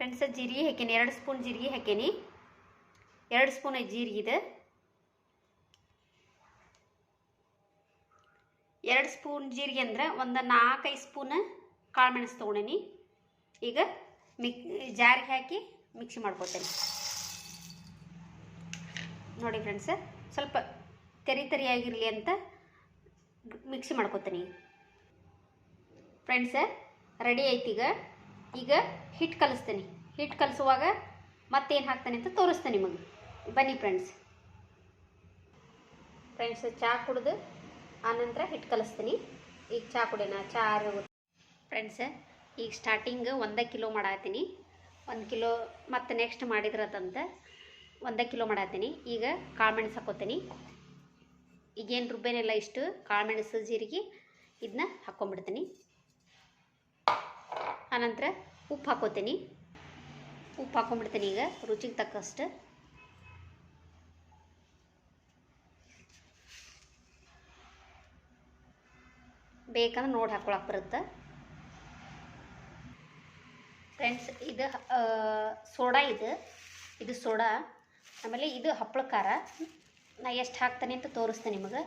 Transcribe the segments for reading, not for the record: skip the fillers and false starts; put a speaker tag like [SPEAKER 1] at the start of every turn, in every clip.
[SPEAKER 1] Friends ಜೀರಿಗೆ ಹಾಕೀನಿ, 2 spoon ಜೀರಿಗೆ ಹಾಕೀನಿ. 2 spoon ಜೀರಿಗೆ ಇದೆ. 2 ಸ್ಪೂನ್ ಜೀರಿಗೆ ಅಂದ್ರೆ ಒಂದು 4-5 ಸ್ಪೂನ್ ಕಾಳು ಮೆಣಸು ತೊಗೊಂಡೇನಿ. ಈಗ ಜಾರಿಗೆ ಹಾಕಿ ಮಿಕ್ಸಿ ಮಾಡ್ಕೊತೇನೆ. ನೋಡಿ ಫ್ರೆಂಡ್ಸ್, ಸ್ವಲ್ಪ ತರಿಯಾಗಿರಲಿ ಅಂತ ಮಿಕ್ಸಿ ಮಾಡ್ಕೊತೀನಿ. ಫ್ರೆಂಡ್ಸ್ ರೆಡಿ ಐತಿ. ಈಗ ಹಿಟ್ಟು ಕಲಿಸ್ತೀನಿ. ಹಿಟ್ಟು ಕಲಿಸುವಾಗ ಮತ್ತೇನು ಹಾಕ್ತಾನೆ ಅಂತ ತೋರಿಸ್ತೇನೆ ನಿಮಗೆ. ಬನ್ನಿ ಫ್ರೆಂಡ್ಸ್. ಚಹಾ ಕುಡಿದು ಆನಂತರ ಹಿಟ್ಟು ಕಲಿಸ್ತೀನಿ. ಈಗ ಚಹಾ ಕುಡಿಯೋಣ. ಚಹಾ ಫ್ರೆಂಡ್ಸ್ ಈಗ ಸ್ಟಾರ್ಟಿಂಗ್ 1 ಕಿಲೋ ಮಾಡಾತೀನಿ. 1 ಕಿಲೋ ಮತ್ತು ನೆಕ್ಸ್ಟ್ ಮಾಡಿದ್ರದಂತ 1 ಕಿಲೋ ಮಾಡಾತೀನಿ. ಈಗ ಕಾಳು ಮೆಣಸು ಹಾಕೋತೀನಿ. ಈಗೇನು ರುಬ್ಬೇನೆಲ್ಲ ಇಷ್ಟು ಕಾಳು ಮೆಣಸು ಜೀರಿಗೆ ಇದನ್ನ ಹಾಕ್ಕೊಂಡ್ಬಿಡ್ತೀನಿ. ಆನಂತರ ಉಪ್ಪು ಹಾಕೋತೀನಿ. ಉಪ್ಪು ಹಾಕ್ಕೊಂಡ್ಬಿಡ್ತೀನಿ. ಈಗ ರುಚಿಗೆ ತಕ್ಕಷ್ಟು. ಬೇಕಂದ್ರೆ ನೋಡಿ ಹಾಕ್ಕೊಳಕ್ಕೆ ಬರುತ್ತೆ. ಫ್ರೆಂಡ್ಸ್ ಇದು ಸೋಡಾ, ಇದು ಸೋಡಾ. ಆಮೇಲೆ ಇದು ಹಪ್ಪಳ ಖಾರ. ನಾ ಎಷ್ಟು ಹಾಕ್ತಾನೆ ಅಂತ ತೋರಿಸ್ತೇನೆ ನಿಮಗೆ.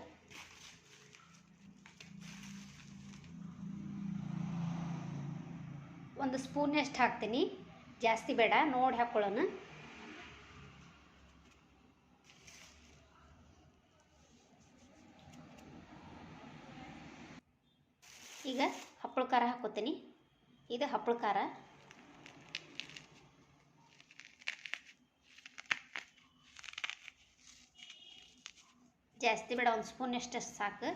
[SPEAKER 1] ಒಂದು ಸ್ಪೂನ್ ಎಷ್ಟು ಹಾಕ್ತೀನಿ, ಜಾಸ್ತಿ ಬೇಡ, ನೋಡಿ ಹಾಕ್ಕೊಳ್ಳೋಣ. ಈಗ ಹಪ್ಪಳ ಖಾರ ಹಾಕೋತೀನಿ. ಇದು ಹಪ್ಪಳ ಖಾರ. ಜಾಸ್ತಿ ಬೇಡ, ಒಂದು ಸ್ಪೂನ್ ಎಷ್ಟು ಸಾಕು.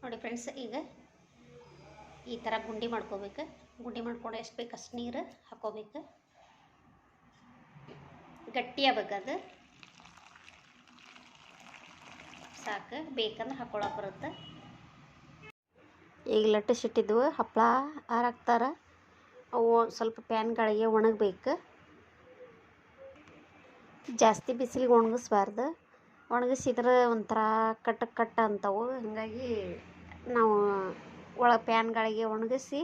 [SPEAKER 1] ನೋಡಿ ಫ್ರೆಂಡ್ಸ್, ಈಗ ಈ ಥರ ಗುಂಡಿ ಮಾಡ್ಕೋಬೇಕು. ಗುಂಡಿ ಮಾಡ್ಕೊಂಡು ಎಷ್ಟು ಬೇಕು ಅಷ್ಟು ನೀರು ಹಾಕೋಬೇಕು. ಗಟ್ಟಿ ಆಗ್ಬೇಕದು. ಸಾಕು, ಬೇಕಂದ್ರೆ ಹಾಕ್ಕೊಳಕ್ಕೆ ಬರುತ್ತೆ. ಈಗ ಲಟ್ಟಿಸಿಟ್ಟಿದ್ವು ಹಪ್ಪಳ ಹಾರಾಕ್ತಾರೆ. ಅವು ಸ್ವಲ್ಪ ಪ್ಯಾನ್ಗಳಿಗೆ ಒಣಗಬೇಕು. ಜಾಸ್ತಿ ಬಿಸಿಲಿಗೆ ಒಣಗಿಸ್ಬಾರ್ದು. ಒಣಗಿಸಿದ್ರೆ ಒಂಥರ ಕಟ್ಟ ಅಂತವು. ಹಾಗಾಗಿ ನಾವು ಪ್ಯಾನ್ಗಳಿಗೆ ಒಣಗಿಸಿ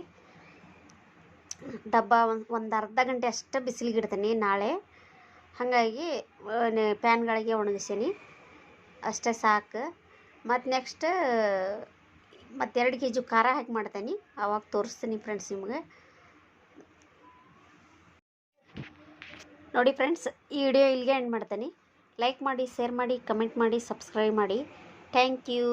[SPEAKER 1] ಡಬ್ಬ ಒಂದು ಅರ್ಧ ಗಂಟೆ ಅಷ್ಟು ಬಿಸಿಲಿಗೆ ಇಡ್ತೀನಿ ನಾಳೆ. ಹಾಗಾಗಿ ಪ್ಯಾನ್ಗಳಿಗೆ ಒಣಗಿಸೀನಿ. ಅಷ್ಟೇ ಸಾಕು. ಮತ್ತು ನೆಕ್ಸ್ಟ್ 2 kg ಖಾರ ಹಾಕಿ ಮಾಡ್ತೀನಿ. ಆವಾಗ ತೋರಿಸ್ತೀನಿ ಫ್ರೆಂಡ್ಸ್ ನಿಮಗೆ. ನೋಡಿ ಫ್ರೆಂಡ್ಸ್, ಈ ವಿಡಿಯೋ ಇಲ್ಲಿಗೆ ಎಂಡ್ ಮಾಡ್ತೀನಿ. ಲೈಕ್ ಮಾಡಿ, ಶೇರ್ ಮಾಡಿ, ಕಮೆಂಟ್ ಮಾಡಿ, ಸಬ್ಸ್ಕ್ರೈಬ್ ಮಾಡಿ. Thank you.